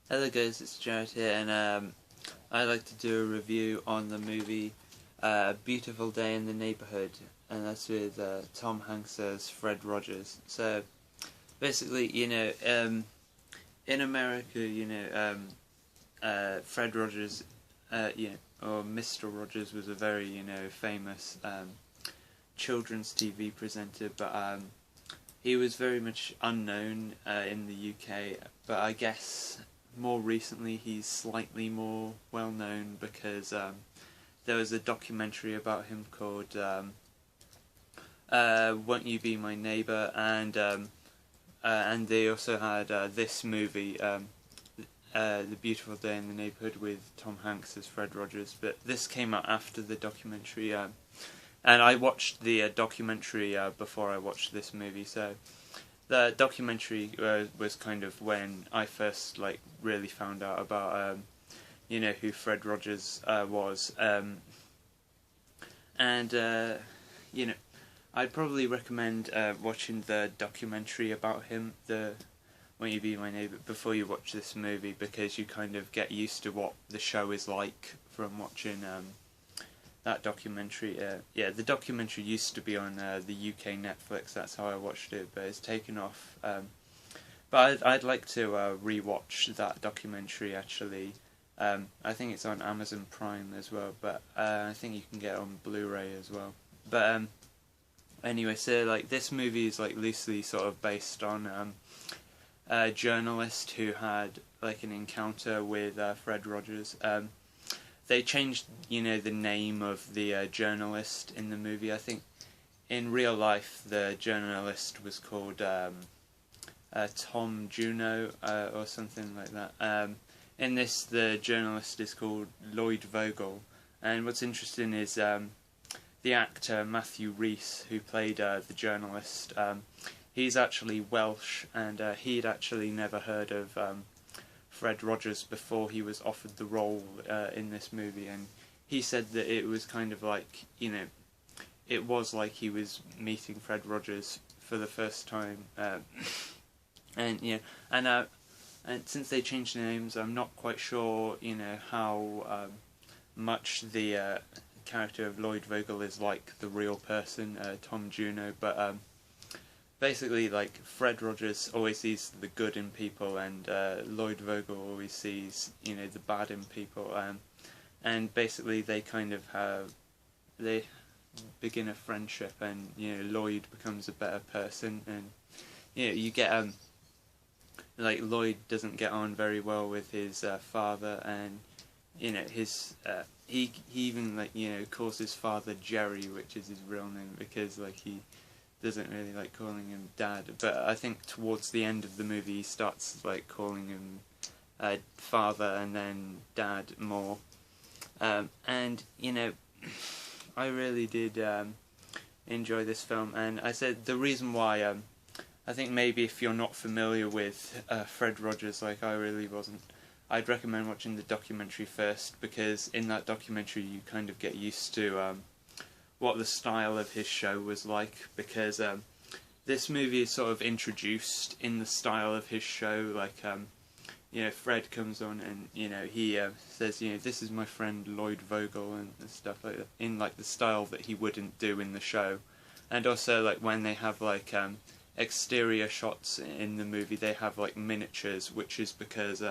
Hello guys, it's Jared here, and I'd like to do a review on the movie Beautiful Day in the Neighbourhood, and that's with Tom Hanks as Fred Rogers. So basically, in America, Fred Rogers, or Mr. Rogers was a very, famous children's TV presenter, but he was very much unknown in the UK, but I guess more recently he's slightly more well known because there was a documentary about him called Won't You Be My Neighbour, and they also had this movie, The Beautiful Day in the Neighbourhood, with Tom Hanks as Fred Rogers, but this came out after the documentary, and I watched the documentary before I watched this movie, so the documentary was kind of when I first really found out about who Fred Rogers was, and I'd probably recommend watching the documentary about him, the Won't You Be My Neighbour, before you watch this movie, because you kind of get used to what the show is like from watching that documentary. The documentary used to be on the UK Netflix. That's how I watched it, but it's taken off. But I'd like to rewatch that documentary actually. I think it's on Amazon Prime as well, but I think you can get it on Blu-ray as well. But anyway, so this movie is loosely sort of based on a journalist who had an encounter with Fred Rogers. They changed, the name of the journalist in the movie. I think in real life the journalist was called Tom Juno or something like that. In this, the journalist is called Lloyd Vogel, and what's interesting is the actor Matthew Rhys, who played the journalist. He's actually Welsh, and he'd actually never heard of Fred Rogers before he was offered the role in this movie, and he said that it was kind of it was like he was meeting Fred Rogers for the first time, and since they changed the names, I'm not quite sure how much the character of Lloyd Vogel is like the real person, Tom Juno, but basically, Fred Rogers always sees the good in people, and Lloyd Vogel always sees, the bad in people, and basically they kind of they begin a friendship, and Lloyd becomes a better person, and you get Lloyd doesn't get on very well with his father, and his he even calls his father Jerry, which is his real name, because he doesn't really like calling him Dad, but I think towards the end of the movie he starts calling him father and then Dad more, and I really did enjoy this film, and I said the reason why I think maybe if you're not familiar with Fred Rogers like I really wasn't, I'd recommend watching the documentary first, because in that documentary you kind of get used to what the style of his show was like, because this movie is sort of introduced in the style of his show. Fred comes on and he says, this is my friend Lloyd Vogel and stuff like that, in the style that he wouldn't do in the show. And also when they have exterior shots in the movie, they have miniatures, which is because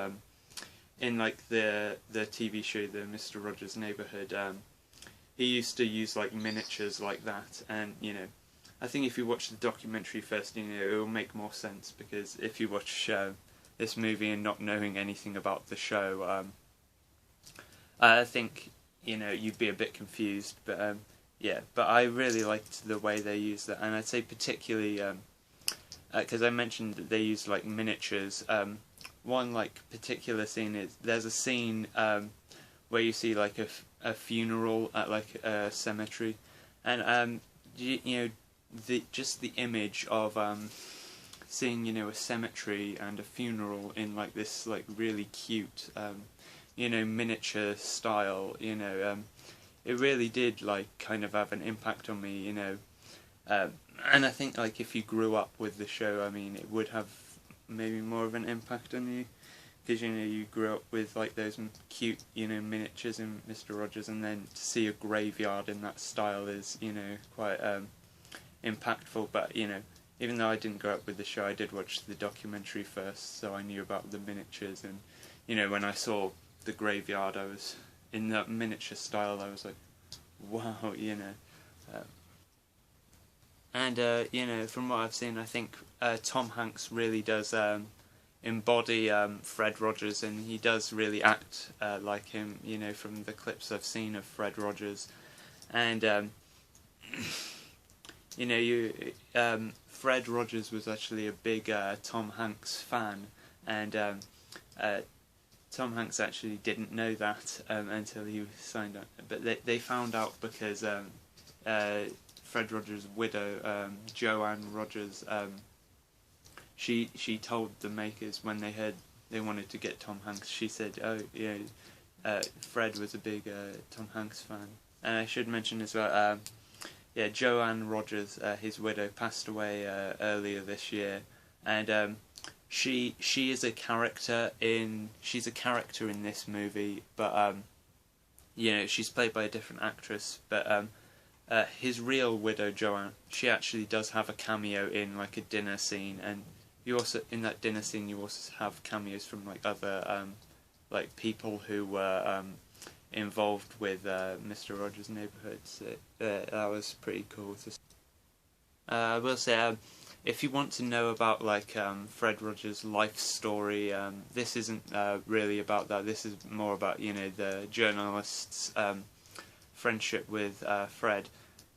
in the TV show, the Mr. Rogers Neighbourhood, he used to use miniatures like that, and I think if you watch the documentary first, it will make more sense, because if you watch this movie and not knowing anything about the show, I think you'd be a bit confused. But but I really liked the way they used that, and I'd say particularly because I mentioned that they used miniatures. One particular scene is there's a scene where you see a funeral at a cemetery, and just the image of seeing a cemetery and a funeral in this really cute miniature style, it really did kind of have an impact on me, and I think if you grew up with the show, I mean, it would have maybe more of an impact on you, because you grew up with like those cute miniatures in Mr. Rogers, and then to see a graveyard in that style is quite impactful. But even though I didn't grow up with the show, I did watch the documentary first, so I knew about the miniatures. And when I saw the graveyard, I was in that miniature style. I was like, wow, and from what I've seen, I think Tom Hanks really does embody Fred Rogers, and he does really act like him. From the clips I've seen of Fred Rogers, and Fred Rogers was actually a big Tom Hanks fan, and Tom Hanks actually didn't know that until he signed up. But they found out because Fred Rogers' widow, Joanne Rogers, she told the makers when they heard they wanted to get Tom Hanks. She said, "Oh, Fred was a big Tom Hanks fan." And I should mention as well, Joanne Rogers, his widow, passed away earlier this year, and she is a character in this movie, but she's played by a different actress. But his real widow, Joanne, she actually does have a cameo in like a dinner scene, and you also in that dinner scene you also have cameos from like other like people who were involved with Mr. Rogers' Neighbourhood. So that was pretty cool to see. I will say, if you want to know about like Fred Rogers' life story, this isn't really about that. This is more about the journalist's friendship with Fred.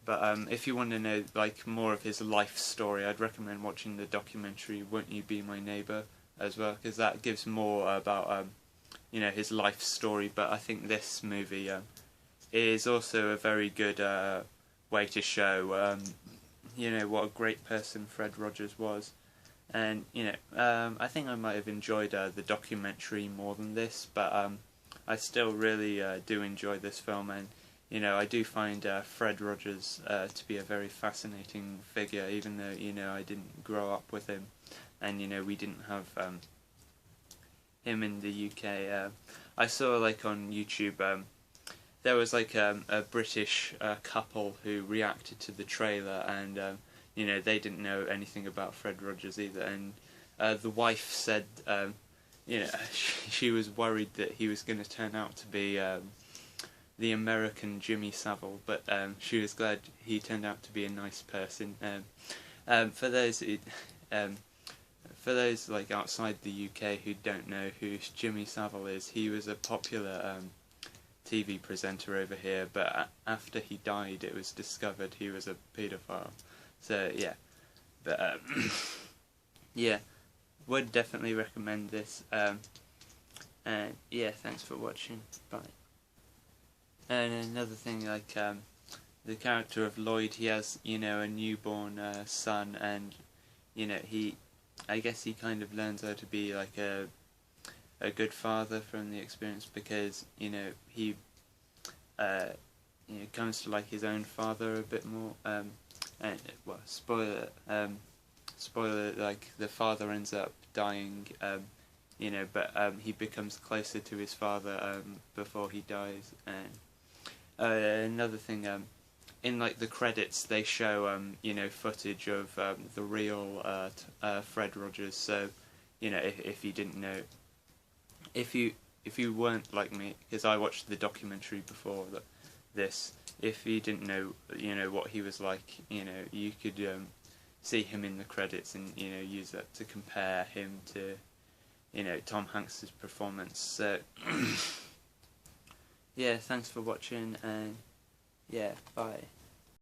But if you want to know like more of his life story, I'd recommend watching the documentary "Won't You Be My Neighbour" as well, because that gives more about his life story. But I think this movie is also a very good way to show what a great person Fred Rogers was. And I think I might have enjoyed the documentary more than this, but I still really do enjoy this film. And I do find Fred Rogers to be a very fascinating figure, even though I didn't grow up with him, and we didn't have him in the UK. I saw like on YouTube there was like a British couple who reacted to the trailer, and they didn't know anything about Fred Rogers either, and the wife said she was worried that he was going to turn out to be the American Jimmy Savile, but she was glad he turned out to be a nice person. For those like outside the UK who don't know who Jimmy Savile is, he was a popular TV presenter over here, but after he died it was discovered he was a paedophile. So yeah, but yeah, would definitely recommend this. And yeah, thanks for watching. Bye. And another thing, like the character of Lloyd, he has a newborn son, and I guess he kind of learns how to be like a good father from the experience, because he comes to like his own father a bit more. And well, spoiler, like the father ends up dying. But he becomes closer to his father before he dies. And another thing, in like the credits they show footage of the real Fred Rogers. So if you didn't know, if you weren't like me, because I watched the documentary before this, if you didn't know what he was like, you could see him in the credits and use that to compare him to Tom Hanks's performance. So yeah, thanks for watching, and yeah, bye.